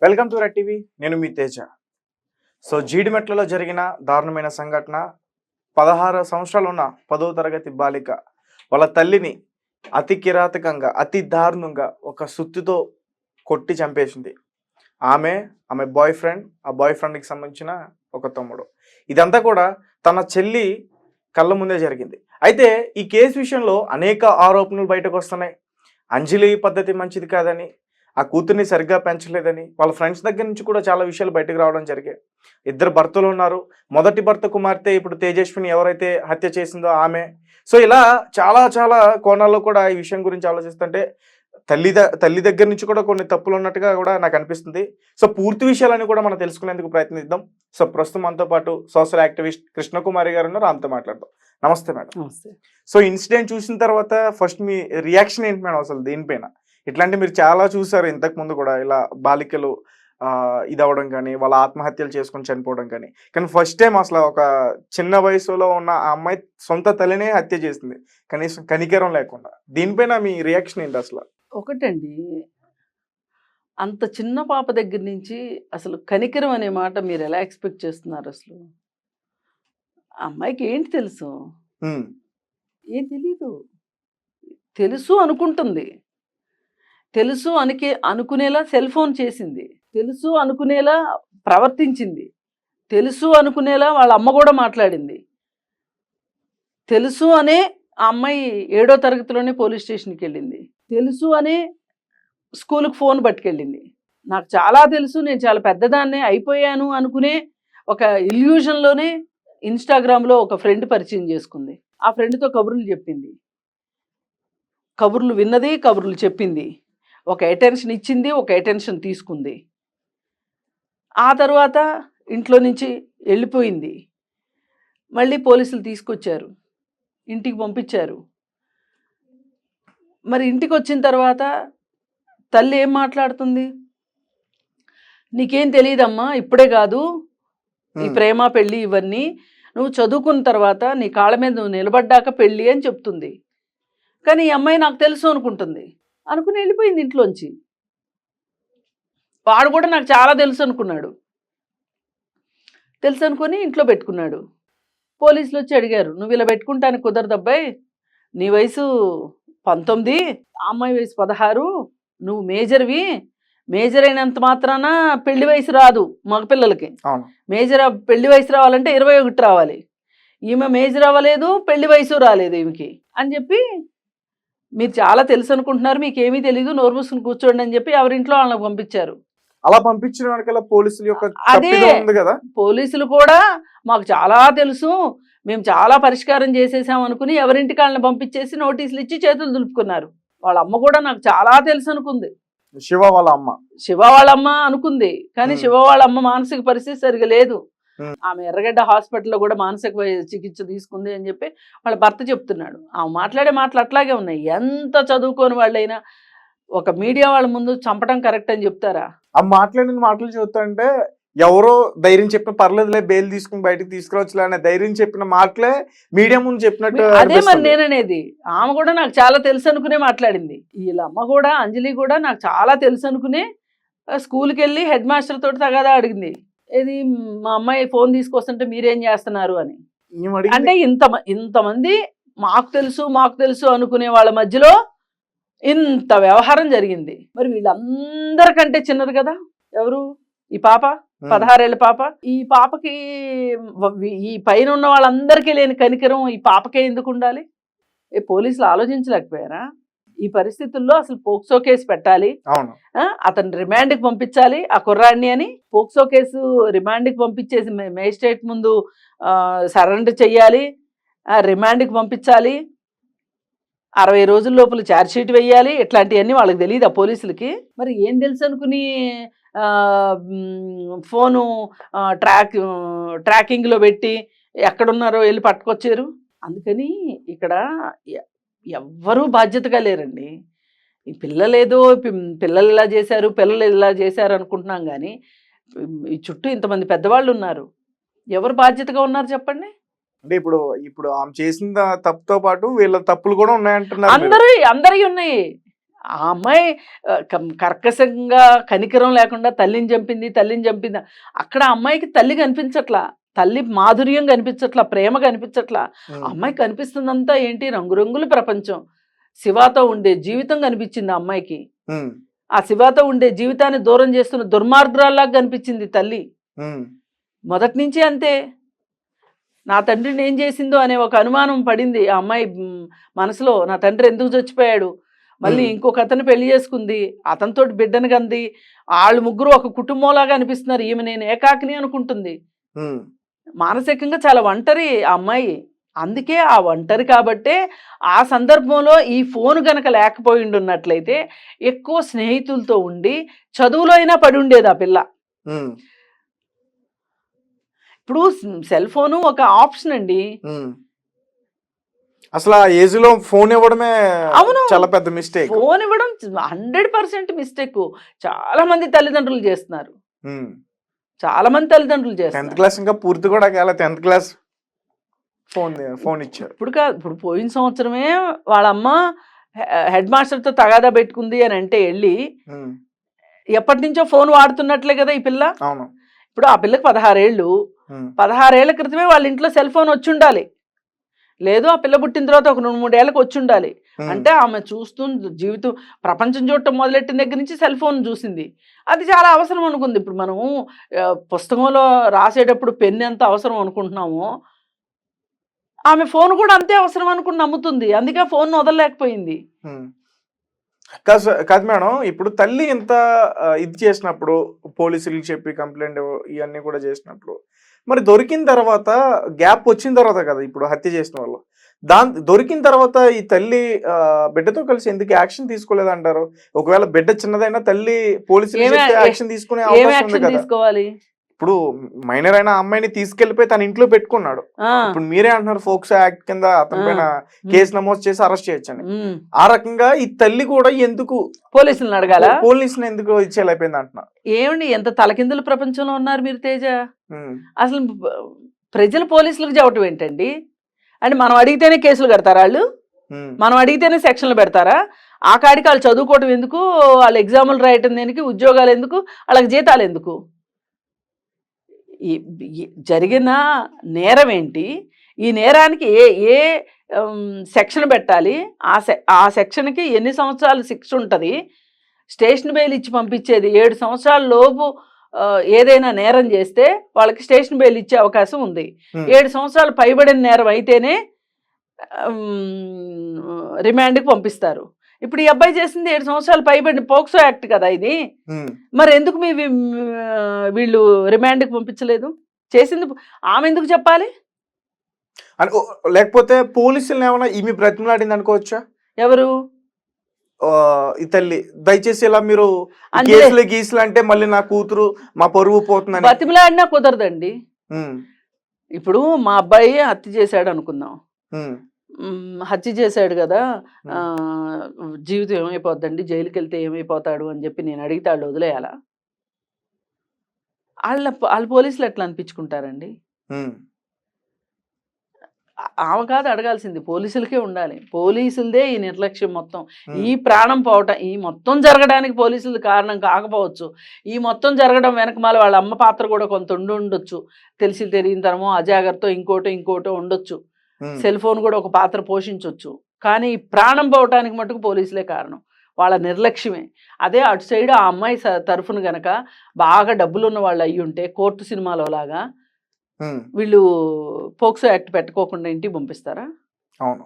Welcome to red TV. నేను మీ తేజ. జీడిమెట్లలో జరిగిన దారుణమైన సంఘటన. 16 సంవత్సరాలు ఉన్న 10వ తరగతి బాలిక వాళ్ళ తల్లిని అతి కిరాతకంగా, అతి దారుణంగా ఒక సుత్తితో కొట్టి చంపేసింది. ఆమె బాయ్ ఫ్రెండ్, ఆ బాయ్ ఫ్రెండ్కి సంబంధించిన ఒక తమ్ముడు. ఇదంతా కూడా తన చెల్లి కళ్ళ ముందే జరిగింది. అయితే ఈ కేసు విషయంలో అనేక ఆరోపణలు బయటకు వస్తున్నాయి. అంజలి పద్ధతి మంచిది కాదని, ఆ కూతుర్ని సరిగ్గా పెంచలేదని, వాళ్ళ ఫ్రెండ్స్ దగ్గర నుంచి కూడా చాలా విషయాలు బయటకు రావడం జరిగాయి. 2 భర్తలు ఉన్నారు. మొదటి భర్త కుమార్తె ఇప్పుడు తేజస్విని ఎవరైతే హత్య చేసిందో ఆమె. ఇలా చాలా చాలా కోణాల్లో కూడా ఈ విషయం గురించి ఆలోచిస్తుంటే తల్లి దగ్గర నుంచి కూడా కొన్ని తప్పులు ఉన్నట్టుగా కూడా నాకు అనిపిస్తుంది. పూర్తి విషయాలని కూడా మనం తెలుసుకునేందుకు ప్రయత్నిద్దాం. ప్రస్తుతం మనతో పాటు సోషల్ యాక్టివిస్ట్ కృష్ణకుమారి గారు ఉన్నారు. ఆమెతో మాట్లాడదాం. నమస్తే మేడం. నమస్తే. ఇన్సిడెంట్ చూసిన తర్వాత ఫస్ట్ మీ రియాక్షన్ ఏంటి మేడం అసలు దీనిపైన? ఇట్లాంటి మీరు చాలా చూసారు ఇంతకు ముందు కూడా, ఇలా బాలికలు ఇది అవ్వడం కానీ, వాళ్ళ ఆత్మహత్యలు చేసుకొని చనిపోవడం కానీ ఫస్ట్ టైం అసలు ఒక చిన్న వయసులో ఉన్న ఆ అమ్మాయి సొంత తల్లినే హత్య చేసింది, కనీసం కనికరం లేకుండా. దీనిపైన మీ రియాక్షన్ ఏంటి అసలు? ఒకటండి, అంత చిన్న పాప దగ్గర నుంచి అసలు కనికరం అనే మాట మీరు ఎలా ఎక్స్పెక్ట్ చేస్తున్నారు? అసలు ఆ అమ్మాయికి ఏంటి తెలుసు? ఏం తెలీదు. తెలుసు అనుకుంటుంది, తెలుసు అనుకునేలా సెల్ ఫోన్ చేసింది, తెలుసు అనుకునేలా ప్రవర్తించింది, తెలుసు అనుకునేలా వాళ్ళ అమ్మ కూడా మాట్లాడింది. తెలుసు అనే ఆ అమ్మాయి 7వ తరగతిలోనే పోలీస్ స్టేషన్కి వెళ్ళింది. తెలుసు అనే స్కూల్కి ఫోన్ పట్టుకెళ్ళింది. నాకు చాలా తెలుసు, నేను చాలా పెద్దదాన్నే అయిపోయాను అనుకునే ఒక ఇల్యూజన్లోనే ఇన్స్టాగ్రామ్లో ఒక ఫ్రెండ్ పరిచయం చేసుకుంది. ఆ ఫ్రెండ్తో కబుర్లు చెప్పింది, కబుర్లు విన్నది, కబుర్లు చెప్పింది, ఒక అటెన్షన్ ఇచ్చింది, ఒక అటెన్షన్ తీసుకుంది. ఆ తర్వాత ఇంట్లో నుంచి వెళ్ళిపోయింది. మళ్ళీ పోలీసులు తీసుకొచ్చారు, ఇంటికి పంపించారు. మరి ఇంటికి వచ్చిన తర్వాత తల్లి ఏం మాట్లాడుతుంది? నీకేం తెలియదమ్మా, ఇప్పుడే కాదు ఈ ప్రేమ పెళ్ళి ఇవన్నీ, నువ్వు చదువుకున్న తర్వాత నీ కాళ్ళ మీద నువ్వు నిలబడ్డాక పెళ్ళి అని చెప్తుంది. కానీ ఈ అమ్మాయి నాకు తెలుసు అనుకుని వెళ్ళిపోయింది ఇంట్లోంచి. వాడు కూడా నాకు చాలా తెలుసు అనుకున్నాడు. తెలుసు అనుకుని ఇంట్లో పెట్టుకున్నాడు. పోలీసులు వచ్చి అడిగారు, నువ్వు ఇలా పెట్టుకుంటానికి కుదరదు అబ్బాయి, నీ వయసు 19, ఆ అమ్మాయి వయసు 16, నువ్వు మేజర్వి, మేజర్ అయినంత మాత్రాన పెళ్లి వయసు రాదు మగపిల్లలకి. పెళ్లి వయసు రావాలంటే 21 రావాలి. ఈమె మేజర్ అవ్వలేదు, పెళ్లి వయసు రాలేదు ఈమెకి అని చెప్పి, మీరు చాలా తెలుసు అనుకుంటున్నారు, మీకేమీ తెలీదు, నోరు మూసుకుని కూర్చోండి అని చెప్పి ఎవరింట్లో వాళ్ళకి పంపించారు. అలా పంపించిన వెనకాల పోలీసులు యొక్క తప్పిదం ఉంది కదా. పోలీసులు కూడా మాకు చాలా తెలుసు, మేము చాలా పరిష్కారం చేసేసాం అనుకుని ఎవరింటికి వాళ్ళని పంపించేసి నోటీసులు ఇచ్చి చేతులు దులుపుకున్నారు. వాళ్ళ అమ్మ కూడా నాకు చాలా తెలుసు అనుకుంది. శివ వాళ్ళ అమ్మ అనుకుంది. కానీ శివ వాళ్ళ అమ్మ మానసిక పరిస్థితి సరిగా లేదు. ఆమె ఎర్రగడ్డ హాస్పిటల్లో కూడా మానసిక చికిత్స తీసుకుంది అని చెప్పి వాళ్ళ భర్త చెప్తున్నాడు. ఆమె మాట్లాడే మాటలు అట్లాగే ఉన్నాయి. ఎంత చదువుకోని వాళ్ళైనా ఒక మీడియా వాళ్ళ ముందు చంపడం కరెక్ట్ అని చెప్తారా? ఆ మాట్లాడిన మాటలు చూస్తుంటే ఎవరో ధైర్యం చెప్పిన పర్లేదులే, బెయిల్ తీసుకుని బయటకు తీసుకురావచ్చులే అనే ధైర్యం చెప్పిన మాటలే మీడియా ముందు చెప్పినట్టు. అదే మరి నేననేది, ఆమె కూడా నాకు చాలా తెలుసు అనుకునే మాట్లాడింది. వీళ్ళ అమ్మ కూడా, అంజలి కూడా నాకు చాలా తెలుసు అనుకునే స్కూల్కి వెళ్ళి హెడ్ మాస్టర్ తోటి తగాదా అడిగింది. ఏది, మా అమ్మాయి ఫోన్ తీసుకొస్తుంటే మీరేం చేస్తున్నారు అని. అంటే ఇంతమంది మాకు తెలుసు అనుకునే వాళ్ళ మధ్యలో ఇంత వ్యవహారం జరిగింది. మరి వీళ్ళందరికంటే చిన్నది కదా ఎవరు? ఈ పాప, 16 ఏళ్ళ పాప. ఈ పాపకి, ఈ పైన ఉన్న వాళ్ళందరికీ లేని కనికరం ఈ పాపకే ఎందుకు ఉండాలి? పోలీసులు ఆలోచించలేకపోయారా? ఈ పరిస్థితుల్లో అసలు పోక్సో కేసు పెట్టాలి, అతను రిమాండ్కి పంపించాలి ఆ కుర్రాడిని అని. పోక్సో కేసు రిమాండ్కి పంపించేసి మేజిస్ట్రేట్ ముందు సరెండర్ చెయ్యాలి, రిమాండ్కి పంపించాలి, 60 రోజుల లోపల ఛార్జ్షీట్ వేయాలి. ఇట్లాంటివన్నీ వాళ్ళకి తెలియదు ఆ పోలీసులకి. మరి ఏం తెలుసు అనుకుని ఫోను ట్రాకింగ్లో పెట్టి ఎక్కడున్నారో వెళ్ళి పట్టుకొచ్చారు. అందుకని ఇక్కడ ఎవ్వరూ బాధ్యతగా లేరండి. ఈ పిల్లలు ఇలా చేశారు అనుకుంటున్నాం, కానీ ఈ చుట్టూ ఇంతమంది పెద్దవాళ్ళు ఉన్నారు. ఎవరు బాధ్యతగా ఉన్నారు చెప్పండి? అంటే ఇప్పుడు ఆమె చేసిన తప్పుతో పాటు వీళ్ళ తప్పులు కూడా ఉన్నాయంటున్నారు. అందరూ ఉన్నాయి. ఆ అమ్మాయి కర్కశంగా కనికరం లేకుండా తల్లిని చంపింది. అక్కడ ఆ అమ్మాయికి తల్లి కనిపించట్లా, తల్లి మాధుర్యం కనిపించట్లా, ప్రేమ కనిపించట్లా. ఆ అమ్మాయి కనిపిస్తుందంతా ఏంటి, రంగురంగుల ప్రపంచం. శివాతో ఉండే జీవితం కనిపించింది ఆ అమ్మాయికి. ఆ శివాతో ఉండే జీవితాన్ని దూరం చేస్తున్న దుర్మార్గురాల్లాగా కనిపించింది తల్లి. మొదటి నుంచి అంతే. నా తండ్రిని ఏం చేసిందో అనే ఒక అనుమానం పడింది ఆ అమ్మాయి మనసులో. నా తండ్రి ఎందుకు చచ్చిపోయాడు, మళ్ళీ ఇంకొక అతను పెళ్లి చేసుకుంది, అతనితో బిడ్డను కంది, వాళ్ళు ముగ్గురు ఒక కుటుంబంలాగా అనిపిస్తున్నారు. ఈమె నేను ఏకాకిని అనుకుంటుంది. మానసికంగా చాలా ఒంటరి ఆ అమ్మాయి. అందుకే ఆ ఒంటరి కాబట్టే ఆ సందర్భంలో ఈ ఫోన్ గనక లేకపోయిండున్నట్లయితే ఎక్కువ స్నేహితులతో ఉండి చదువులో అయినా పడి ఉండేది ఆ పిల్ల. ఇప్పుడు సెల్ ఫోను ఒక ఆప్షన్ అండి. అసలు ఆ ఏజ్ లో ఫోన్ ఇవ్వడమే అవును, చాలా పెద్ద మిస్టేక్. ఫోన్ ఇవ్వడం 100% మిస్టేక్. చాలా మంది తల్లిదండ్రులు చేస్తున్నారు. చాలా మంది తల్లిదండ్రులు 10th చేస్తున్నారు. క్లాస్ ఇంకా పూర్తి కూడా కాలే, 10th క్లాస్ ఫోన్ ఇచ్చారు. ఇప్పుడు కాదు, ఇప్పుడు పోయిన సంవత్సరమే వాళ్ళ అమ్మ హెడ్ మాస్టర్తో తగాదా పెట్టుకుంది అని అంటే వెళ్ళి ఎప్పటి నుంచో ఫోన్ వాడుతున్నట్లే కదా ఈ పిల్ల. అవును. ఇప్పుడు ఆ పిల్లకి 16 ఏళ్ళు. 16 ఏళ్ల క్రితమే వాళ్ళ ఇంట్లో సెల్ ఫోన్ వచ్చి ఉండాలి, లేదు ఆ పిల్ల పుట్టిన తర్వాత ఒక 2-3 ఏళ్ళకి వచ్చి ఉండాలి. అంటే ఆమె జీవితం ప్రపంచం చూడటం మొదలెట్టిన దగ్గర నుంచి సెల్ ఫోన్ చూసింది. అది చాలా అవసరం అనుకుంది. ఇప్పుడు మనము పుస్తకంలో రాసేటప్పుడు పెన్ను ఎంత అవసరం అనుకుంటున్నామో ఆమె ఫోన్ కూడా అంతే అవసరం అనుకుని నమ్ముతుంది. అందుకే ఫోన్ వదలలేకపోయింది. కాదు మేడం, ఇప్పుడు తల్లి ఇంత ఇది చేసినప్పుడు, పోలీసులకు చెప్పి కంప్లైంట్ ఇవన్నీ కూడా చేసినప్పుడు, మరి దొరికిన తర్వాత గ్యాప్ వచ్చిన తర్వాత కదా ఇప్పుడు హత్య చేసిన వాళ్ళు, దొరికిన తర్వాత ఈ తల్లి బిడ్డతో కలిసి ఎందుకు యాక్షన్ తీసుకోలేదంటారు? ఒకవేళ బిడ్డ చిన్నదైనా తల్లి పోలీసులు యాక్షన్ తీసుకునే అవకాశం ఉంది కదా. తీసుకోవాలి. ఇప్పుడు మైనర్ అయిన అమ్మాయిని తీసుకెళ్లిపోయి తన ఇంట్లో పెట్టుకున్నాడు. ఇప్పుడు మీరే అంటున్నారు ఫోక్సో యాక్ట్ కింద అతని పైన కేసు నమోదు చేసి అరెస్ట్ చేయొచ్చని. ఆ రకంగా ఈ తల్లి కూడా ఎందుకు పోలీసులను అడగాల? పోలీసులు ఎందుకు ఇచ్చేలైపోయింది అంటున్నా. ఏమండి, ఎంత తలకిందుల ప్రపంచంలో ఉన్నారు మీరు తేజ. అసలు ప్రజలు పోలీసులకు చెప్పటం ఏంటండి? అంటే మనం అడిగితేనే కేసులు కడతారా వాళ్ళు? మనం అడిగితేనే సెక్షన్లు పెడతారా? ఆ కాడికి వాళ్ళు చదువుకోవటం ఎందుకు, వాళ్ళు ఎగ్జాములు రాయటం దేనికి, ఉద్యోగాలు ఎందుకు, వాళ్ళకి జీతాలు ఎందుకు? జరిగిన నేరం ఏంటి, ఈ నేరానికి ఏ ఏ సెక్షన్ పెట్టాలి, ఆ సెక్షన్కి ఎన్ని సంవత్సరాలు శిక్ష ఉంటుంది, స్టేషన్ బెయిల్ ఇచ్చి పంపించేది 7 సంవత్సరాల లోపు ఏదైనా నేరం చేస్తే వాళ్ళకి స్టేషన్ బెయిల్ ఇచ్చే అవకాశం ఉంది. 7 సంవత్సరాలు పైబడిన నేరం అయితేనే రిమాండ్కి పంపిస్తారు. ఇప్పుడు ఈ అబ్బాయి చేసింది 7 సంవత్సరాలు పైబడిన పోక్సో యాక్ట్ కదా ఇది. మరి ఎందుకు వీళ్ళు రిమాండ్కి పంపించలేదు? చేసింది ఆమె ఎందుకు చెప్పాలి? లేకపోతే పోలీసులు ఏమైనా ఈమె బ్రతిమలాడింది అనుకోవచ్చా? ఎవరు? ఈ తల్లి దయచేసి ఇలా మీరు గీసులు అంటే మళ్ళీ నా కూతురు మా పరువు పోతుందని బ్రతిమలాడినా కుదరదండి. ఇప్పుడు మా అబ్బాయి హత్య చేశాడు అనుకుందాం, హత్య చేశాడు కదా, జీవితం ఏమైపోద్దండి, జైలుకి వెళ్తే ఏమైపోతాడు అని చెప్పి నేను అడిగితే వాళ్ళు వదిలేయాలా? వాళ్ళ పోలీసులు ఎట్లా అనిపించుకుంటారండి? ఆమె కాదు అడగాల్సింది, పోలీసులకే ఉండాలి. పోలీసులదే ఈ నిర్లక్ష్యం మొత్తం. ఈ ప్రాణం పోవటం, ఈ మొత్తం జరగడానికి పోలీసులు కారణం కాకపోవచ్చు. ఈ మొత్తం జరగడం వెనకమాల వాళ్ళ అమ్మ పాత్ర కూడా కొంత ఉండొచ్చు. తెలియని తరమో అజాగ్రత్త ఇంకోటో ఉండొచ్చు. సెల్ ఫోన్ కూడా ఒక పాత్ర పోషించవచ్చు. కానీ ఈ ప్రాణం పోవటానికి మటుకు పోలీసులే కారణం, వాళ్ళ నిర్లక్ష్యమే. అదే అటు సైడ్ ఆ అమ్మాయి తరఫున గనక బాగా డబ్బులున్న వాళ్ళు అయ్యి ఉంటే కోర్టు సినిమాలో లాగా వీళ్ళు పోక్సో యాక్ట్ పెట్టుకోకుండా ఇంటికి పంపిస్తారా? అవును.